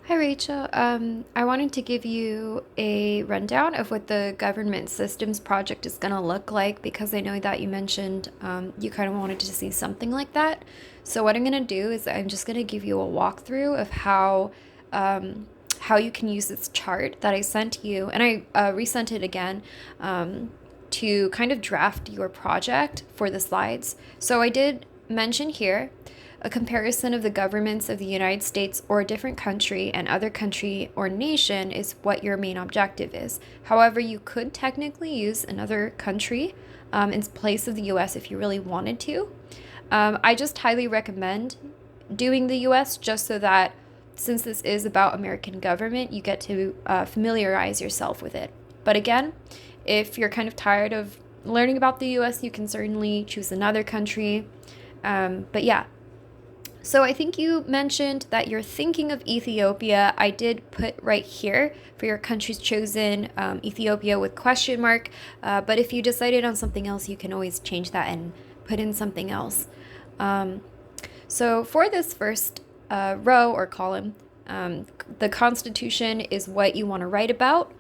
Hi, Rachel. I wanted to give you a rundown of what the government systems project is going to look like because I know that you mentioned you kind of wanted to see something like that. So what I'm going to do is I'm just going to give you a walkthrough of um, how you can use this chart that I sent you, and I resent it again to kind of draft your project for the slides. So I did mention here a comparison of the governments of the United States or a different country and other country or nation is what your main objective is. However, you could technically use another country in place of the US if you really wanted to. I just highly recommend doing the US just so that since this is about American government, you get to familiarize yourself with it. But again, if you're kind of tired of learning about the US, you can certainly choose another country. But yeah, so I think you mentioned that you're thinking of Ethiopia. I did put right here for your countries chosen Ethiopia with question mark. But if you decided on something else, you can always change that and put in something else. Um, so for this first row or column, the Constitution is what you want to write about.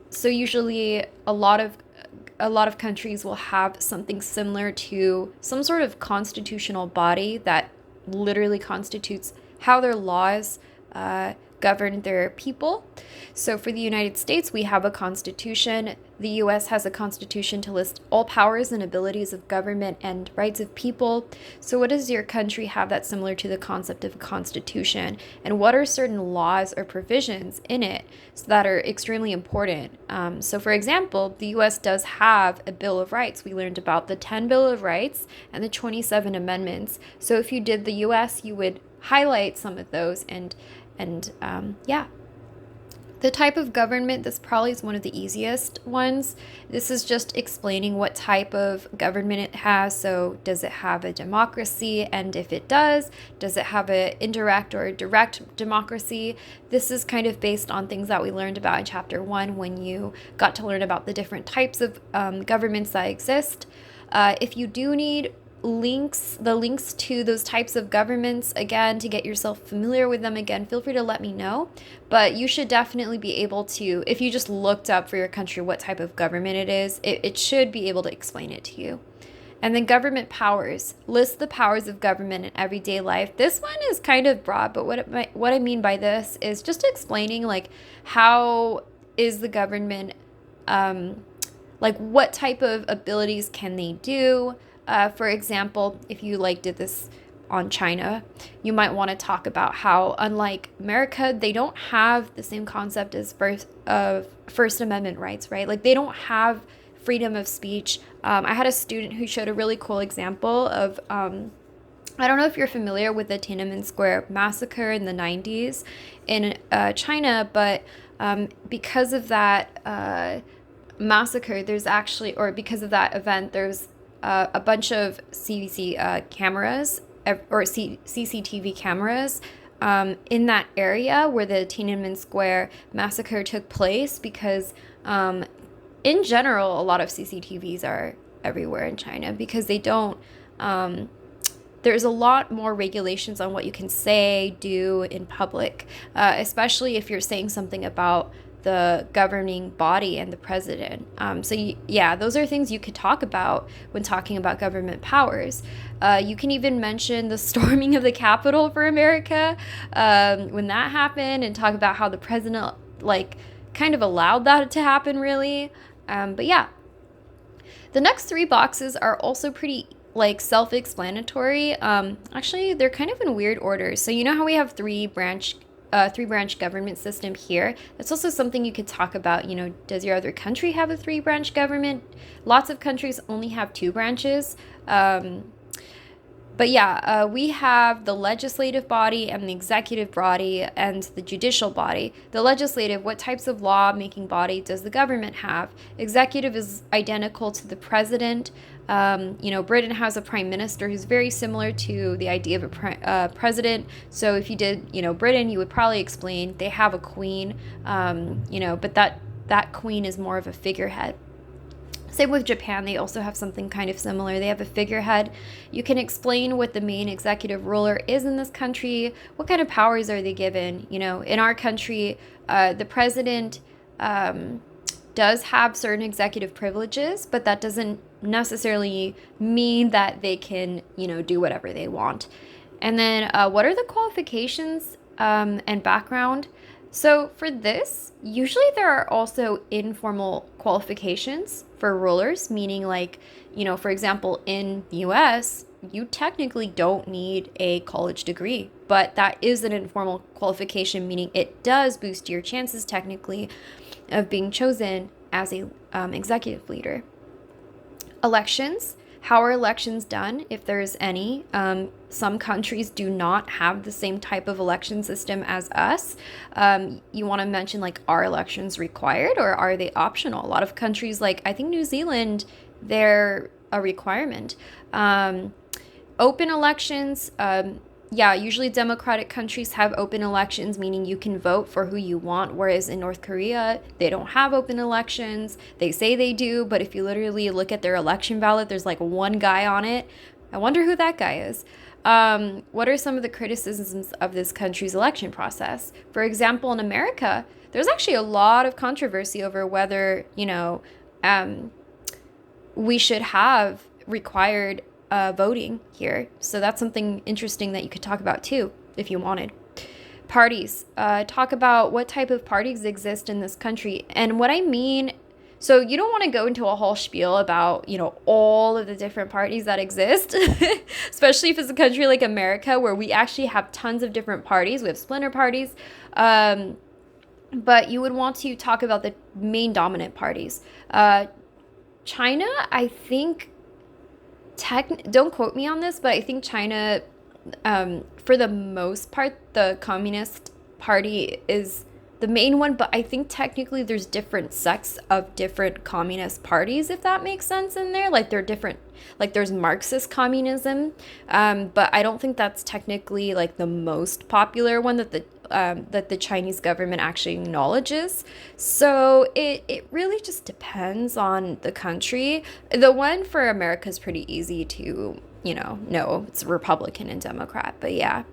So usually a lot of countries will have something similar to some sort of constitutional body that literally constitutes how their laws govern their people. So for the United States, we have a constitution. The US has a constitution to list all powers and abilities of government and rights of people. So what does your country have that's similar to the concept of a constitution? And what are certain laws or provisions in it that are extremely important? So for example, the US does have a Bill of Rights. We learned about the 10 Bill of Rights and the 27 amendments. So if you did the US, you would highlight some of those and yeah, the type of government, this probably is one of the easiest ones. This is just explaining what type of government it has. So does it have a democracy? And if it does it have an indirect or a direct democracy? This is kind of based on things that we learned about in chapter 1 when you got to learn about the different types of governments that exist. If you do need the links to those types of governments, again, to get yourself familiar with them again, feel free to let me know. But you should definitely be able to, if you just looked up for your country what type of government it is, it should be able to explain it to you. And then government powers. List the powers of government in everyday life. This one is kind of broad, but what I mean by this is just explaining like how is the government like what type of abilities can they do? For example, if you like did this on China, you might want to talk about how, unlike America, they don't have the same concept as First Amendment rights, right? Like they don't have freedom of speech. I had a student who showed a really cool example of. I don't know if you're familiar with the Tiananmen Square massacre in the 90s in China, but because of that massacre, there's actually, or because of that event, there's a bunch of CVC cameras or CCTV cameras in that area where the Tiananmen Square massacre took place because, in general, a lot of CCTVs are everywhere in China because they don't. There's a lot more regulations on what you can say, do in public, especially if you're saying something about the governing body and the president. Yeah, those are things you could talk about when talking about government powers. You can even mention the storming of the Capitol for America when that happened and talk about how the president, like, kind of allowed that to happen, really. But yeah, the next three boxes are also pretty like self-explanatory. Actually, they're kind of in weird order. So you know how we have three branch government system here? That's also something you could talk about. You know, does your other country have a three-branch government? Lots of countries only have two branches. But yeah, we have the legislative body and the executive body and the judicial body. The legislative, what types of law making body does the government have? Executive is identical to the president. Britain has a prime minister who's very similar to the idea of a president. So if you did, Britain, you would probably explain they have a queen, but that queen is more of a figurehead. Same with Japan, they also have something kind of similar. They have a figurehead. You can explain what the main executive ruler is in this country. What kind of powers are they given? You know, in our country, the president um, does have certain executive privileges, but that doesn't necessarily mean that they can, you know, do whatever they want. And then, what are the qualifications and background? So for this, usually there are also informal qualifications for rulers, meaning like, you know, for example, in the US, you technically don't need a college degree, but that is an informal qualification, meaning it does boost your chances technically of being chosen as a executive leader. Elections. How are elections done, if there's any? Some countries do not have the same type of election system as us. You want to mention, like, are elections required or are they optional? A lot of countries, like I think New Zealand, they're a requirement. Um, Open elections, yeah, usually democratic countries have open elections, meaning you can vote for who you want, whereas in North Korea, they don't have open elections. They say they do, but if you literally look at their election ballot, there's like one guy on it. I wonder who that guy is. What are some of the criticisms of this country's election process? For example, in America, there's actually a lot of controversy over whether, you know, um, we should have required voting here. So that's something interesting that you could talk about too, if you wanted. Parties. Talk about what type of parties exist in this country. And what I mean, so you don't want to go into a whole spiel about, you know, all of the different parties that exist, especially if it's a country like America where we actually have tons of different parties. We have splinter parties. But you would want to talk about the main dominant parties. China, I think, don't quote me on this, but I think China, for the most part, the Communist Party is the main one, but I think technically there's different sects of different communist parties, if that makes sense in there. Like they're different, like there's Marxist communism, but I don't think that's technically like the most popular one that the Chinese government actually acknowledges. So it really just depends on the country. The one for America is pretty easy to, you know, it's Republican and Democrat, but yeah.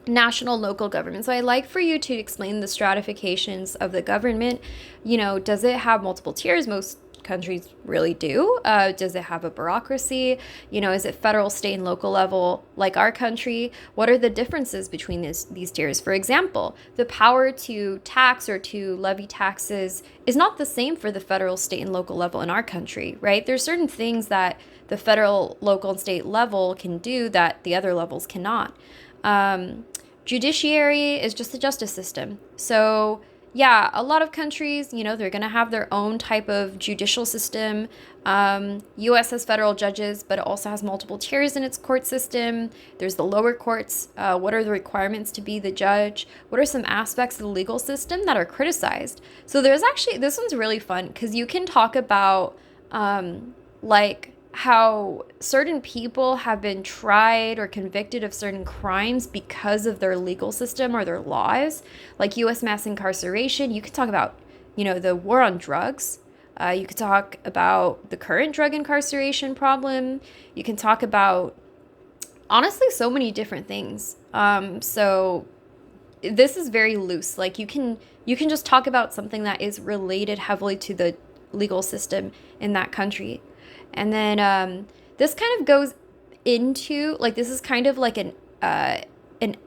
National, local government. So I like for you to explain the stratifications of the government. You know, does it have multiple tiers? Most countries really do. Does it have a bureaucracy? You know, is it federal, state, and local level like our country? What are the differences between these tiers? For example, the power to tax or to levy taxes is not the same for the federal, state, and local level in our country, right? There's certain things that the federal, local, and state level can do that the other levels cannot. Judiciary is just the justice system. So yeah, a lot of countries, you know, they're going to have their own type of judicial system. US has federal judges, but it also has multiple tiers in its court system. There's the lower courts. What are the requirements to be the judge? What are some aspects of the legal system that are criticized? So there's actually, this one's really fun because you can talk about like how certain people have been tried or convicted of certain crimes because of their legal system or their laws, like US mass incarceration. You could talk about, you know, the war on drugs. You could talk about the current drug incarceration problem. You can talk about, honestly, so many different things. So this is very loose. Like you can just talk about something that is related heavily to the legal system in that country. And then this kind of goes into, like, this is kind of like an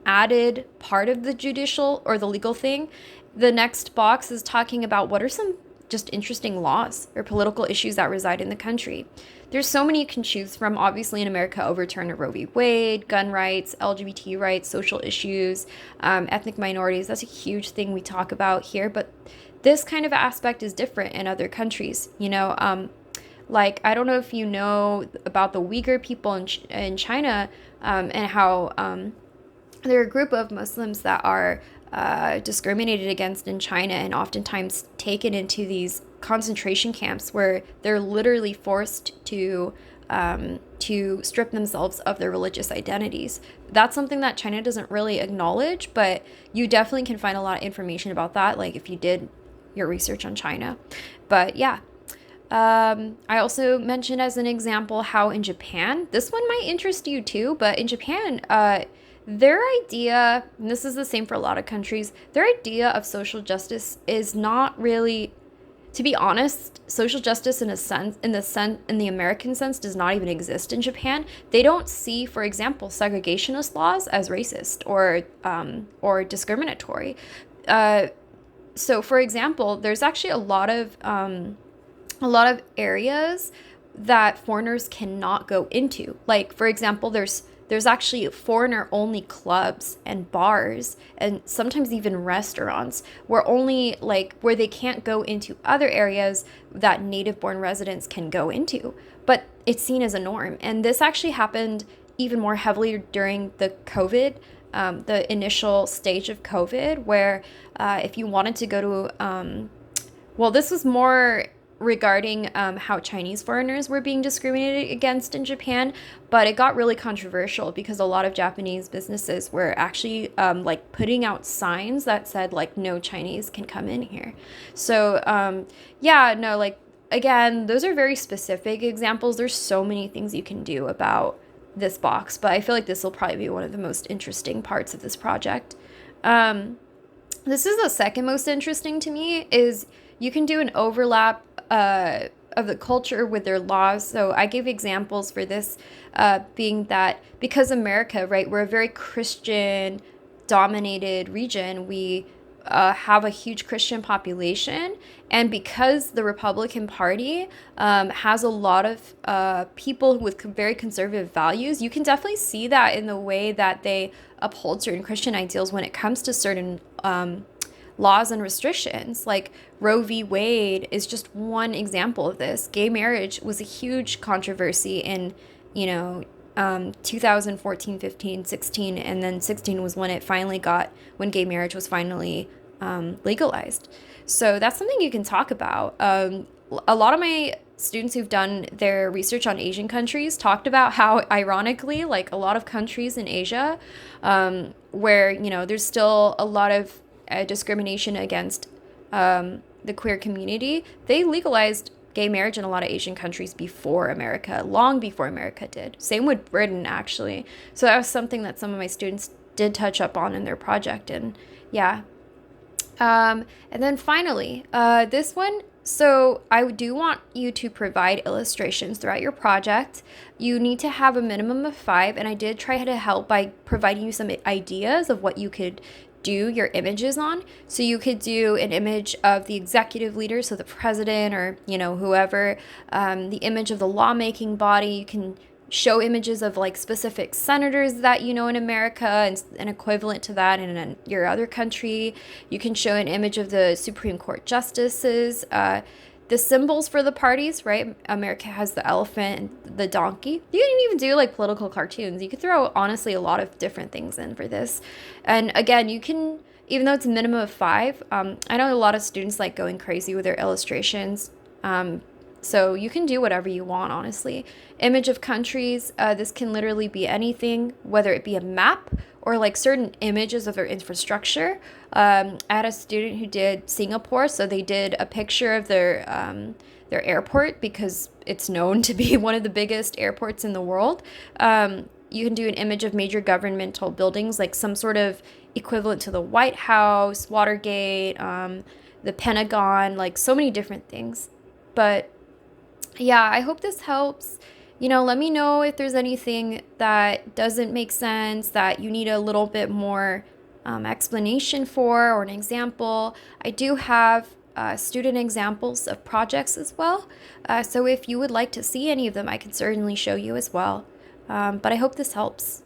added part of the judicial or the legal thing. The next box is talking about what are some just interesting laws or political issues that reside in the country. There's so many you can choose from. Obviously, in America, overturn of Roe v. Wade, gun rights, LGBT rights, social issues, ethnic minorities. That's a huge thing we talk about here. But this kind of aspect is different in other countries. You know, like, I don't know if you know about the Uyghur people in China, and how they're a group of Muslims that are discriminated against in China and oftentimes taken into these concentration camps where they're literally forced to strip themselves of their religious identities. That's something that China doesn't really acknowledge, but you definitely can find a lot of information about that, like if you did your research on China. But yeah. I also mentioned as an example how in Japan, this one might interest you too, but in Japan, their idea, and this is the same for a lot of countries, their idea of social justice is not really, to be honest, social justice in the American sense does not even exist in Japan. They don't see, for example, segregationist laws as racist or discriminatory. Uh, so, for example, there's actually a lot of areas that foreigners cannot go into. Like, for example, there's actually foreigner only clubs and bars and sometimes even restaurants where only like where they can't go into other areas that native born residents can go into. But it's seen as a norm. And this actually happened even more heavily during the COVID, the initial stage of COVID, where if you wanted to go to well, this was more regarding how Chinese foreigners were being discriminated against in Japan, but it got really controversial because a lot of Japanese businesses were actually like putting out signs that said like no Chinese can come in here. So yeah, no, like again, those are very specific examples. There's so many things you can do about this box, but I feel like this will probably be one of the most interesting parts of this project. Um, this is the second most interesting to me is you can do an overlap of the culture with their laws. So I gave examples for this being that because America, right, we're a very Christian dominated region. We have a huge Christian population. And because the Republican Party has a lot of people with very conservative values, you can definitely see that in the way that they uphold certain Christian ideals when it comes to certain laws and restrictions. Like Roe v. Wade is just one example of this. Gay marriage was a huge controversy in, you know, 2014, 15, 16, and then 16 was when gay marriage was finally legalized. So that's something you can talk about. A lot of my students who've done their research on Asian countries talked about how, ironically, like a lot of countries in Asia, where, you know, there's still a lot of discrimination against the queer community, they legalized gay marriage in a lot of Asian countries before America, long before America did. Same with Britain, actually. So that was something that some of my students did touch up on in their project. And yeah. And then finally, this one. So I do want you to provide illustrations throughout your project. You need to have a minimum of 5, and I did try to help by providing you some ideas of what you could do your images on. So you could do an image of the executive leader, so the president or, you know, whoever, the image of the lawmaking body. You can show images of like specific senators that you know in America and an equivalent to that in your other country. You can show an image of the Supreme Court justices, the symbols for the parties, right? America has the elephant and the donkey. You can even do like political cartoons. You could throw honestly a lot of different things in for this. And again, you can, even though it's a minimum of 5, I know a lot of students like going crazy with their illustrations. So you can do whatever you want, honestly. Image of countries, this can literally be anything, whether it be a map or like certain images of their infrastructure. I had a student who did Singapore, so they did a picture of their airport because it's known to be one of the biggest airports in the world. You can do an image of major governmental buildings, like some sort of equivalent to the White House, Watergate, the Pentagon, like so many different things. But yeah, I hope this helps. You know, let me know if there's anything that doesn't make sense, that you need a little bit more explanation for or an example. I do have student examples of projects as well. So if you would like to see any of them, I can certainly show you as well. But I hope this helps.